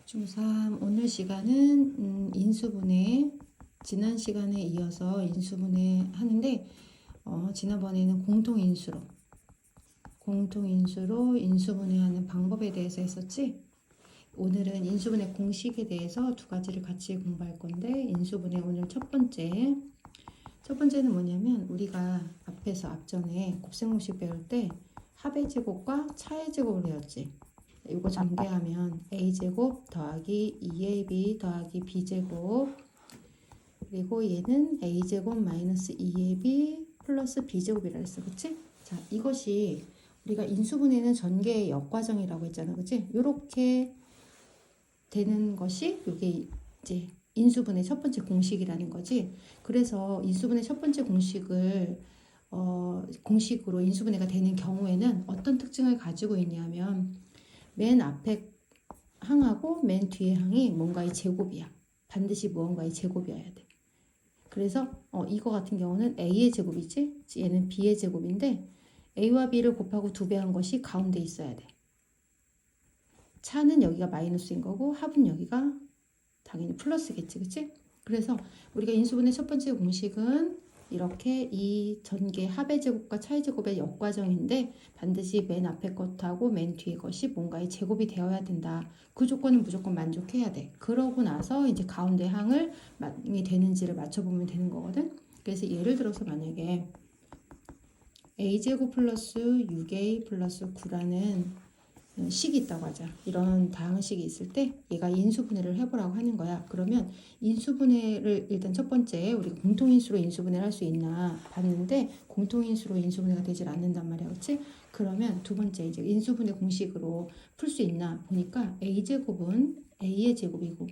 중3 오늘 시간은 인수분해, 지난 시간에 이어서 인수분해 하는데 지난번에는 공통인수로 인수분해하는 방법에 대해서 했었지. 오늘은 인수분해 공식에 대해서 두 가지를 같이 공부할 건데, 인수분해 오늘 첫 번째는 뭐냐면, 우리가 앞전에 곱셈공식 배울 때 합의 제곱과 차의 제곱을 배웠지. 이거 전개하면 a제곱 더하기 2ab 더하기 b제곱, 그리고 얘는 a제곱 마이너스 2ab 플러스 b제곱이라 했어. 그치? 자, 이것이 우리가 인수분해는 전개의 역과정이라고 했잖아. 그치? 요렇게 되는 것이 이게 이제 인수분해 첫 번째 공식이라는 거지. 그래서 인수분해 첫 번째 공식을 공식으로 인수분해가 되는 경우에는 어떤 특징을 가지고 있냐면, 맨 앞에 항하고 맨 뒤에 항이 뭔가의 제곱이야. 반드시 무언가의 제곱이어야 돼. 그래서 이거 같은 경우는 a의 제곱이지, 얘는 b의 제곱인데 a와 b를 곱하고 2배 한 것이 가운데 있어야 돼. 차는 여기가 마이너스인 거고 합은 여기가 당연히 플러스겠지, 그치? 그래서 우리가 인수분해 첫 번째 공식은 이렇게 이 전개 합의 제곱과 차의 제곱의 역과정인데, 반드시 맨 앞에 것하고 맨 뒤에 것이 뭔가의 제곱이 되어야 된다. 그 조건은 무조건 만족해야 돼. 그러고 나서 이제 가운데 항을 되는지를 맞춰보면 되는 거거든. 그래서 예를 들어서 만약에 a제곱 플러스 6a 플러스 9라는 식이 있다고 하자. 이런 다항식이 있을 때 얘가 인수분해를 해보라고 하는 거야. 그러면 인수분해를 일단 첫 번째 우리가 공통인수로 인수분해를 할 수 있나 봤는데, 공통인수로 인수분해가 되질 않는단 말이야. 그치? 그러면 두 번째 이제 인수분해 공식으로 풀 수 있나 보니까 a제곱은 a의 제곱이고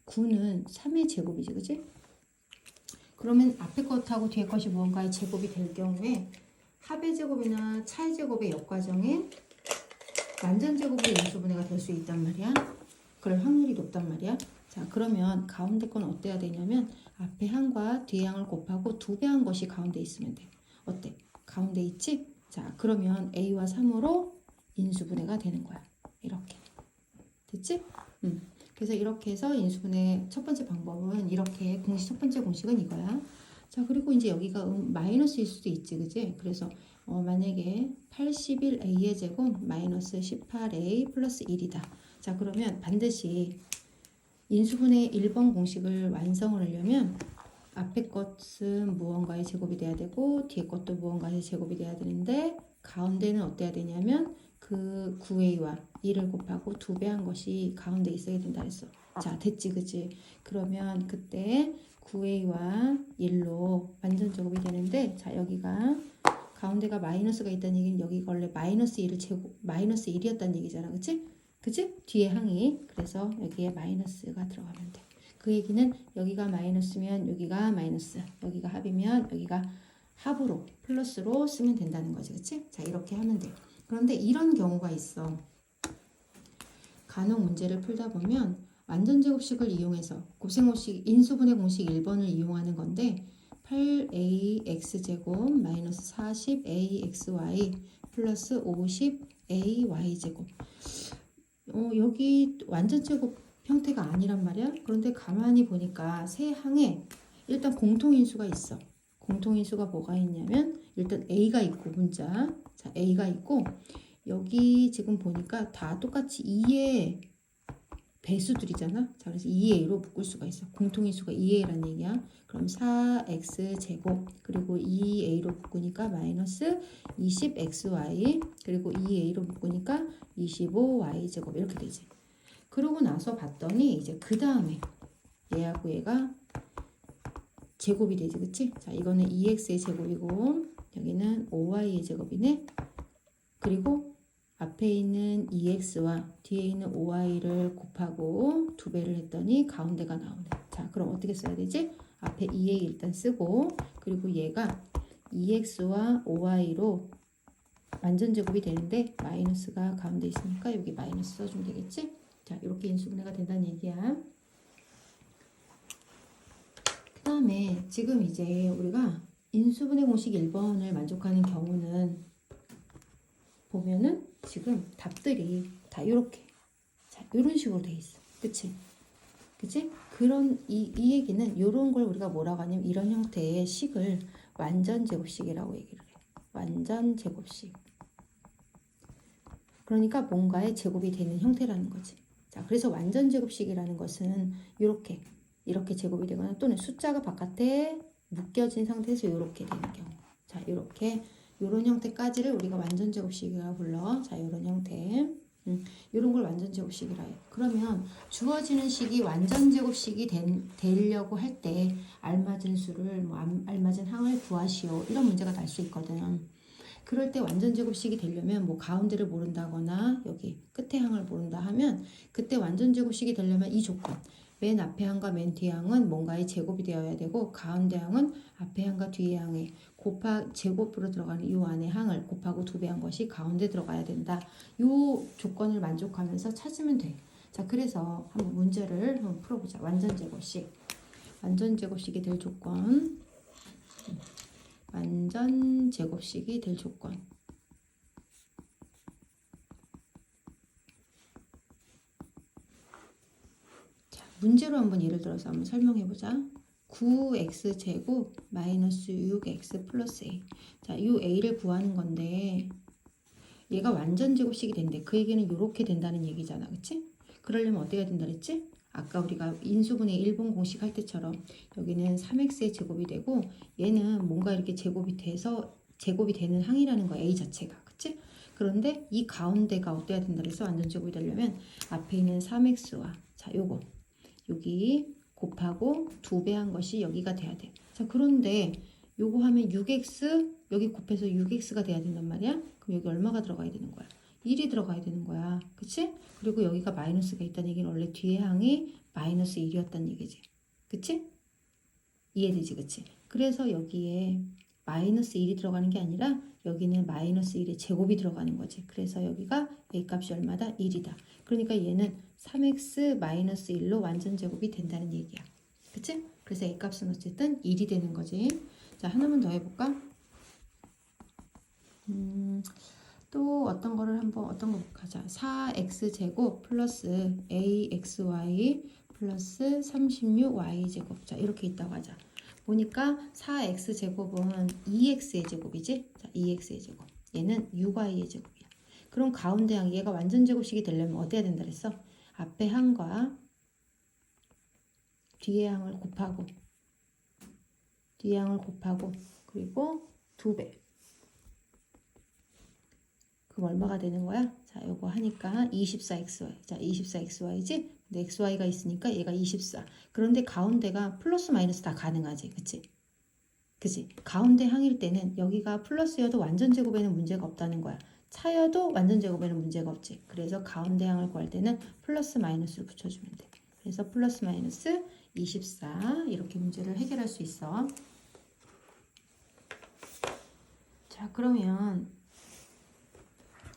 9는 3의 제곱이지. 그치? 그러면 앞에 것하고 뒤에 것이 무언가의 제곱이 될 경우에 합의 제곱이나 차의 제곱의 역과정에 완전 제곱으로 인수분해가 될 수 있단 말이야. 그럴 확률이 높단 말이야. 자, 그러면 가운데 건 어때야 되냐면, 앞에 항과 뒤에 항을 곱하고 2배 한 것이 가운데 있으면 돼. 어때? 가운데 있지? 자, 그러면 a와 3으로 인수분해가 되는 거야. 이렇게. 됐지? 그래서 이렇게 해서 인수분해 첫 번째 방법은 이렇게, 첫 번째 공식은 이거야. 자, 그리고 이제 여기가 마이너스일 수도 있지, 그지? 그래서 만약에 81a의 제곱 마이너스 18a 플러스 1이다. 자, 그러면 반드시 인수분해 1번 공식을 완성을 하려면 앞에 것은 무언가의 제곱이 돼야 되고 뒤에 것도 무언가의 제곱이 돼야 되는데, 가운데는 어때야 되냐면 그 9a와 1을 곱하고 2배 한 것이 가운데 있어야 된다 했어. 자, 됐지, 그지? 그러면 그때 9a와 1로 완전 제곱이 되는데, 자, 여기가 가운데가 마이너스가 있다는 얘기는 여기가 원래 마이너스 1이었다는 얘기잖아. 그치? 그치? 뒤에 항이. 그래서 여기에 마이너스가 들어가면 돼. 그 얘기는 여기가 마이너스면 여기가 마이너스, 여기가 합이면 여기가 합으로 플러스로 쓰면 된다는 거지. 그치? 자, 이렇게 하면 돼. 그런데 이런 경우가 있어. 간혹 문제를 풀다 보면 완전제곱식을 이용해서 곱셈공식 인수분해 공식 1번을 이용하는 건데, 8ax제곱 마이너스 40axy 플러스 50ay제곱, 여기 완전제곱 형태가 아니란 말이야. 그런데 가만히 보니까 세 항에 일단 공통인수가 있어. 공통인수가 뭐가 있냐면, 일단 a가 있고 문자, 자, a가 있고, 여기 지금 보니까 다 똑같이 2의 배수들이잖아. 자, 그래서 2a로 묶을 수가 있어. 공통인수가 2a라는 얘기야. 그럼 4x제곱 그리고 2a로 묶으니까 마이너스 20xy 그리고 2a로 묶으니까 25y제곱 이렇게 되지. 그러고 나서 봤더니 이제 그 다음에 얘하고 얘가 제곱이 되지. 그치? 자, 이거는 2x의 제곱이고 여기는 5y의 제곱이네. 그리고 앞에 있는 2x와 뒤에 있는 5y를 곱하고 2배를 했더니 가운데가 나오네. 자, 그럼 어떻게 써야 되지? 앞에 2a 일단 쓰고, 그리고 얘가 2x와 5y로 완전 제곱이 되는데 마이너스가 가운데 있으니까 여기 마이너스 써주면 되겠지? 자, 이렇게 인수분해가 된다는 얘기야. 그 다음에 지금 이제 우리가 인수분해 공식 1번을 만족하는 경우는 보면은 지금 답들이 다 이렇게, 자, 이런 식으로 돼 있어. 그치? 그치? 그런 이 얘기는 이런 걸 우리가 뭐라고 하냐면 이런 형태의 식을 완전 제곱식이라고 얘기를 해. 완전 제곱식. 그러니까 뭔가의 제곱이 되는 형태라는 거지. 자, 그래서 완전 제곱식이라는 것은 이렇게 제곱이 되거나 또는 숫자가 바깥에 묶여진 상태에서 이렇게 되는 경우. 자, 이렇게 요런 형태까지를 우리가 완전 제곱식이라고 불러. 자, 요런 형태. 이런 걸 완전 제곱식이라 해. 그러면 주어지는 식이 완전 제곱식이 되려고 할 때 알맞은 수를 알맞은 항을 구하시오. 이런 문제가 날 수 있거든. 그럴 때 완전 제곱식이 되려면 뭐 가운데를 모른다거나 여기 끝에 항을 모른다 하면 그때 완전 제곱식이 되려면 이 조건 맨 앞에 항과 맨 뒤에 항은 뭔가의 제곱이 되어야 되고 가운데 항은 앞에 항과 뒤에 항에 제곱으로 들어가는 이 안에 항을 곱하고 2배 한 것이 가운데 들어가야 된다. 이 조건을 만족하면서 찾으면 돼. 자, 그래서 한번 문제를 한번 풀어보자. 완전 제곱식. 완전 제곱식이 될 조건. 완전 제곱식이 될 조건. 자, 문제로 한번 예를 들어서 한번 설명해 보자. 9x제곱 마이너스 6x 플러스 a. 자, 이 a를 구하는 건데 얘가 완전 제곱식이 된대. 그 얘기는 이렇게 된다는 얘기잖아. 그치? 그러려면 어떻게 해야 된다 그랬지? 아까 우리가 인수분해 일본 공식 할 때처럼 여기는 3x의 제곱이 되고 얘는 뭔가 이렇게 제곱이 되는 항이라는 거야. a 자체가. 그치? 그런데 이 가운데가 어때야 된다 그래서 완전 제곱이 되려면 앞에 있는 3x와 자, 요거 여기 곱하고 2배 한 것이 여기가 돼야 돼. 자, 그런데 요거 하면 6x 여기 곱해서 6x가 돼야 된단 말이야. 그럼 여기 얼마가 들어가야 되는 거야? 1이 들어가야 되는 거야. 그치? 그리고 여기가 마이너스가 있다는 얘기는 원래 뒤에 항이 마이너스 1이었다는 얘기지. 그치? 이해되지? 그치? 그래서 여기에 마이너스 1이 들어가는 게 아니라 여기는 마이너스 1의 제곱이 들어가는 거지. 그래서 여기가 a 값이 얼마다? 1이다. 그러니까 얘는 3x 마이너스 1로 완전 제곱이 된다는 얘기야. 그치? 그래서 a 값은 어쨌든 1이 되는 거지. 자, 하나만 더 해볼까? 또 어떤 거 가자. 4x제곱 플러스 axy 플러스 36y제곱. 자, 이렇게 있다고 하자. 보니까 4x제곱은 2x의 제곱이지? 자, 2x의 제곱. 얘는 6y의 제곱이야. 그럼 가운데 항, 얘가 완전 제곱식이 되려면 어때야 된다 그랬어? 앞에 항과 뒤에 항을 곱하고 그리고 2배. 그럼 얼마가 되는 거야? 자, 요거 하니까 24xy. 자, 24xy지? 근데 xy가 있으니까 얘가 24. 그런데 가운데가 플러스 마이너스 다 가능하지. 그치? 그치? 가운데 항일 때는 여기가 플러스여도 완전 제곱에는 문제가 없다는 거야. 차여도 완전 제곱에는 문제가 없지. 그래서 가운데 항을 구할 때는 플러스 마이너스를 붙여주면 돼. 그래서 플러스 마이너스 24 이렇게 문제를 해결할 수 있어. 자, 그러면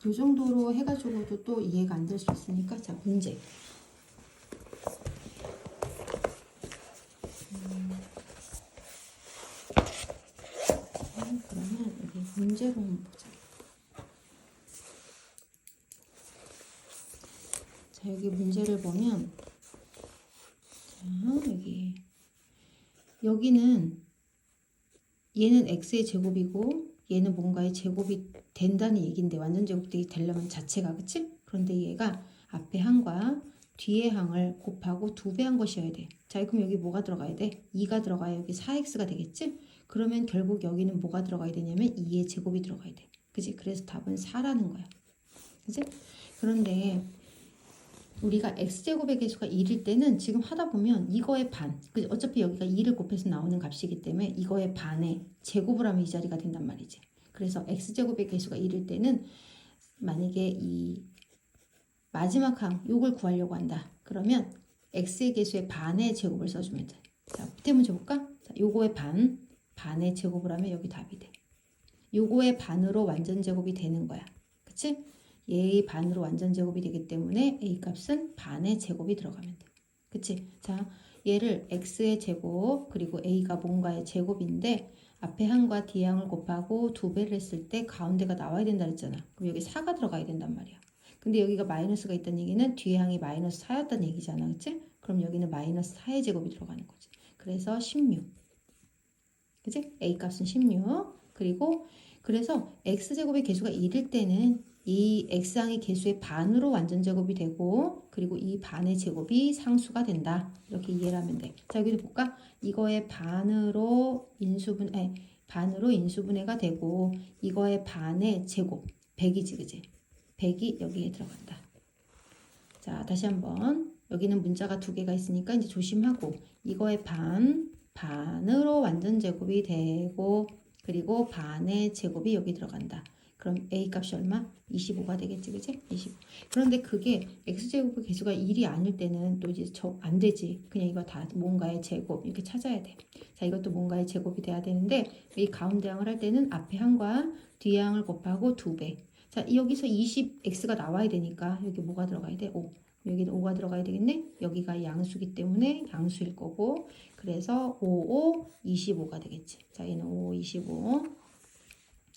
이 정도로 해가지고도 또 이해가 안 될 수 있으니까 자, 문제. 그러면 여기 문제로 한번 보자. 자, 여기 문제를 보면 자, 여기는 얘는 x의 제곱이고 얘는 뭔가의 제곱이 된다는 얘긴데 완전 제곱이 되려면 자체가 그치? 그런데 얘가 앞에 항과 뒤에 항을 곱하고 2배 한 것이어야 돼. 자, 그럼 여기 뭐가 들어가야 돼? 2가 들어가야 여기 4x가 되겠지? 그러면 결국 여기는 뭐가 들어가야 되냐면 2의 제곱이 들어가야 돼. 그치? 그래서 답은 4라는 거야. 그치? 그런데 우리가 x제곱의 개수가 1일 때는 지금 하다 보면 이거의 반, 어차피 여기가 2를 곱해서 나오는 값이기 때문에 이거의 반에 제곱을 하면 이 자리가 된단 말이지. 그래서 x제곱의 개수가 1일 때는 만약에 이 마지막 항 요걸 구하려고 한다. 그러면 x의 개수의 반의 제곱을 써주면 돼. 자, 밑에 문제 볼까? 자, 요거의 반의 제곱을 하면 여기 답이 돼. 요거의 반으로 완전 제곱이 되는 거야. 그치? 얘의 반으로 완전 제곱이 되기 때문에 a 값은 반의 제곱이 들어가면 돼. 그치? 자, 얘를 x의 제곱 그리고 a가 뭔가의 제곱인데 앞에 항과 뒤에 항을 곱하고 2배를 했을 때 가운데가 나와야 된다 그랬잖아. 그럼 여기 4가 들어가야 된단 말이야. 근데 여기가 마이너스가 있다는 얘기는 뒤에 항이 마이너스 4였다는 얘기잖아. 그치? 그럼 여기는 마이너스 4의 제곱이 들어가는 거지. 그래서 16. 그치? A 값은 16. 그리고 그래서 x제곱의 개수가 1일 때는 이 x항의 개수의 반으로 완전 제곱이 되고 그리고 이 반의 제곱이 상수가 된다. 이렇게 이해를 하면 돼. 자, 여기도 볼까? 이거의 반으로 인수분해가 되고 이거의 반의 제곱 100이지, 그지? 100이 여기에 들어간다. 자, 다시 한번 여기는 문자가 두 개가 있으니까 이제 조심하고 이거의 반으로 완전 제곱이 되고 그리고 반의 제곱이 여기 들어간다. 그럼 A 값이 얼마? 25가 되겠지, 그지? 25. 그런데 그게 x제곱의 개수가 1이 아닐 때는 또 이제 안 되지. 그냥 이거 다 뭔가의 제곱 이렇게 찾아야 돼. 자, 이것도 뭔가의 제곱이 돼야 되는데 이 가운데 항을 할 때는 앞에 항과 뒤에 항을 곱하고 2배. 자, 여기서 20x가 나와야 되니까 여기 뭐가 들어가야 돼? 5. 여기는 5가 들어가야 되겠네. 여기가 양수기 때문에 양수일 거고 그래서 5, 25가 되겠지. 자, 얘는 5, 25.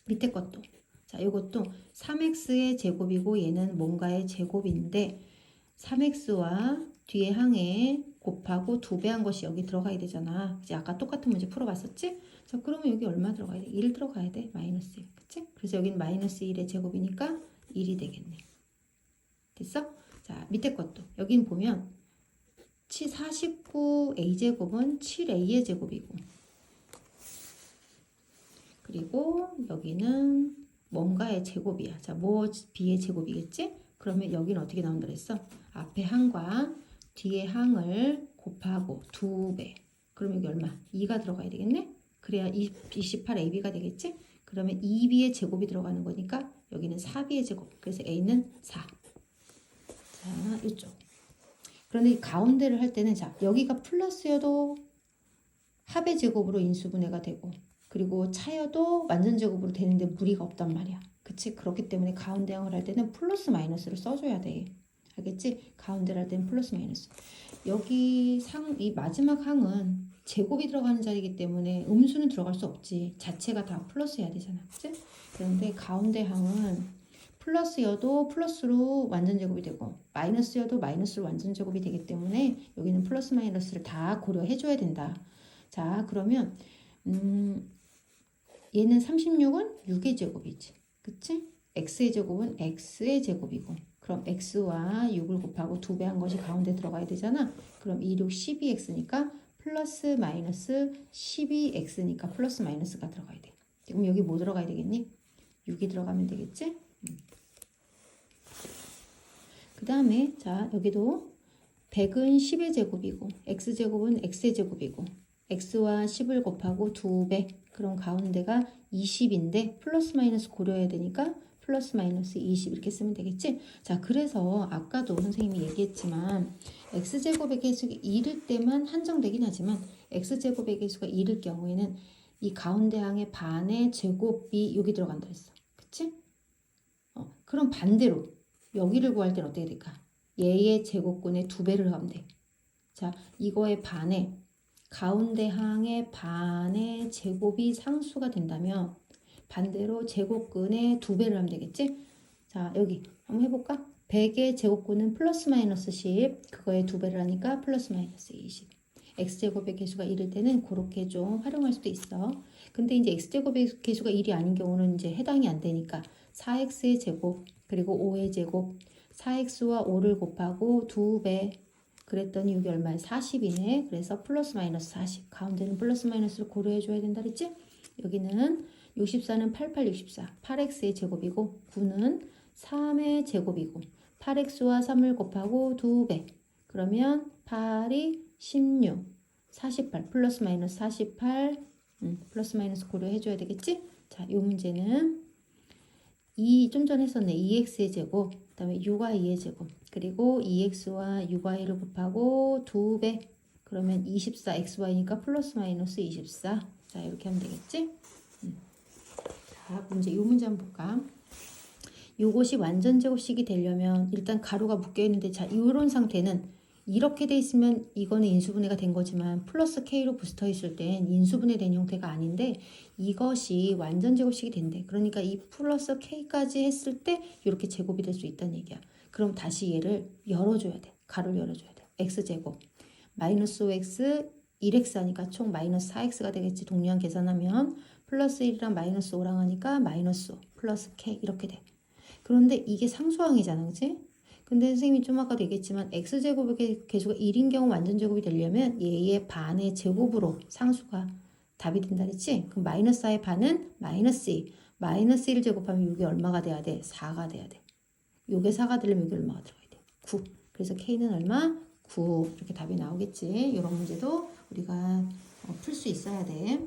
밑에 것도. 자, 이것도 3x의 제곱이고 얘는 뭔가의 제곱인데 3x와 뒤에 항에 곱하고 2배 한 것이 여기 들어가야 되잖아. 이제 아까 똑같은 문제 풀어봤었지? 자, 그러면 여기 얼마 들어가야 돼? 1 들어가야 돼. 마이너스 1. 그치? 그래서 여기는 마이너스 1의 제곱이니까 1이 되겠네. 됐어? 자, 밑에 것도. 여긴 보면 49a제곱은 7a의 제곱이고 그리고 여기는 뭔가의 제곱이야. 자, 뭐 b의 제곱이겠지? 그러면 여기는 어떻게 나온다 그랬어? 앞에 항과 뒤에 항을 곱하고 2배. 그럼 여기 얼마? 2가 들어가야 되겠네? 그래야 28ab가 되겠지? 그러면 2b의 제곱이 들어가는 거니까 여기는 4b의 제곱. 그래서 a는 4. 자, 이쪽. 그런데 이 가운데를 할 때는 자, 여기가 플러스여도 합의 제곱으로 인수분해가 되고 그리고 차여도 완전 제곱으로 되는데 무리가 없단 말이야. 그치? 그렇기 때문에 가운데 항을 할 때는 플러스 마이너스를 써줘야 돼. 알겠지? 가운데를 할 때는 플러스 마이너스. 여기 이 마지막 항은 제곱이 들어가는 자리이기 때문에 음수는 들어갈 수 없지. 자체가 다 플러스여야 되잖아. 그치? 그런데 가운데 항은 플러스여도 플러스로 완전 제곱이 되고 마이너스여도 마이너스로 완전 제곱이 되기 때문에 여기는 플러스 마이너스를 다 고려해 줘야 된다. 자, 그러면 얘는 36은 6의 제곱이지. 그치? x의 제곱은 x의 제곱이고 그럼 x와 6을 곱하고 2배 한 것이 가운데 들어가야 되잖아. 그럼 2, 6, 12x니까 플러스 마이너스 12x니까 플러스 마이너스가 들어가야 돼. 그럼 여기 뭐 들어가야 되겠니? 6이 들어가면 되겠지? 그 다음에 자, 여기도 100은 10의 제곱이고 x제곱은 x의 제곱이고 x와 10을 곱하고 2배. 그럼 가운데가 20인데 플러스 마이너스 고려해야 되니까 플러스 마이너스 20 이렇게 쓰면 되겠지? 자, 그래서 아까도 선생님이 얘기했지만 x제곱의 개수가 1일 때만 한정되긴 하지만 x제곱의 개수가 1일 경우에는 이 가운데 항의 반의 제곱이 여기 들어간다 했어. 그치? 그럼 반대로 여기를 구할 때는 어떻게 될까? 얘의 제곱근의 2배를 하면 돼. 자, 이거의 반에 가운데 항의 반의 제곱이 상수가 된다면 반대로 제곱근의 2배를 하면 되겠지? 자, 여기 한번 해볼까? 100의 제곱근은 플러스 마이너스 10 그거의 2배를 하니까 플러스 마이너스 20 x제곱의 개수가 1일 때는 그렇게 좀 활용할 수도 있어. 근데 이제 x제곱의 개수가 1이 아닌 경우는 이제 해당이 안 되니까 4x의 제곱 그리고 5의 제곱 4x와 5를 곱하고 2배 그랬더니 여기 얼마야? 40이네. 그래서 플러스 마이너스 40. 가운데는 플러스 마이너스를 고려해줘야 된다 그랬지? 여기는 64는 88, 64. 8x의 제곱이고 9는 3의 제곱이고 8x와 3을 곱하고 2배. 그러면 8이 16, 48 플러스 마이너스 48 플러스 마이너스 고려해줘야 되겠지? 자, 이 문제는 좀 전에 했었네. 2x의 제곱, 그 다음에 6y의 제곱, 그리고 2x와 6y를 곱하고 2배. 그러면 24 xy니까 플러스 마이너스 24. 자, 이렇게 하면 되겠지? 자, 이 문제 한번 볼까? 요것이 완전 제곱식이 되려면 일단 가로가 묶여 있는데 자, 이런 상태는 이렇게 돼 있으면 이거는 인수분해가 된 거지만 플러스 k로 붙어 있을 땐 인수분해 된 형태가 아닌데 이것이 완전 제곱식이 된대. 그러니까 이 플러스 k까지 했을 때 이렇게 제곱이 될 수 있다는 얘기야. 그럼 다시 얘를 열어줘야 돼. 가로를 열어줘야 돼. x제곱 마이너스 5x 1x 하니까 총 마이너스 4x가 되겠지. 동리한 계산하면 플러스 1이랑 마이너스 5랑 하니까 마이너스 5 플러스 k 이렇게 돼. 그런데 이게 상수항이잖아. 그치? 근데 선생님이 좀 아까도 얘기했지만 x제곱의 개수가 1인 경우 완전 제곱이 되려면 얘의 반의 제곱으로 상수가 답이 된다 그랬지? 그럼 마이너스 4의 반은 마이너스 2. 마이너스 1을 제곱하면 이게 얼마가 돼야 돼? 4가 돼야 돼. 요게 4가 되려면 이게 얼마가 들어가야 돼? 9. 그래서 K는 얼마? 9. 이렇게 답이 나오겠지. 이런 문제도 우리가 풀 수 있어야 돼.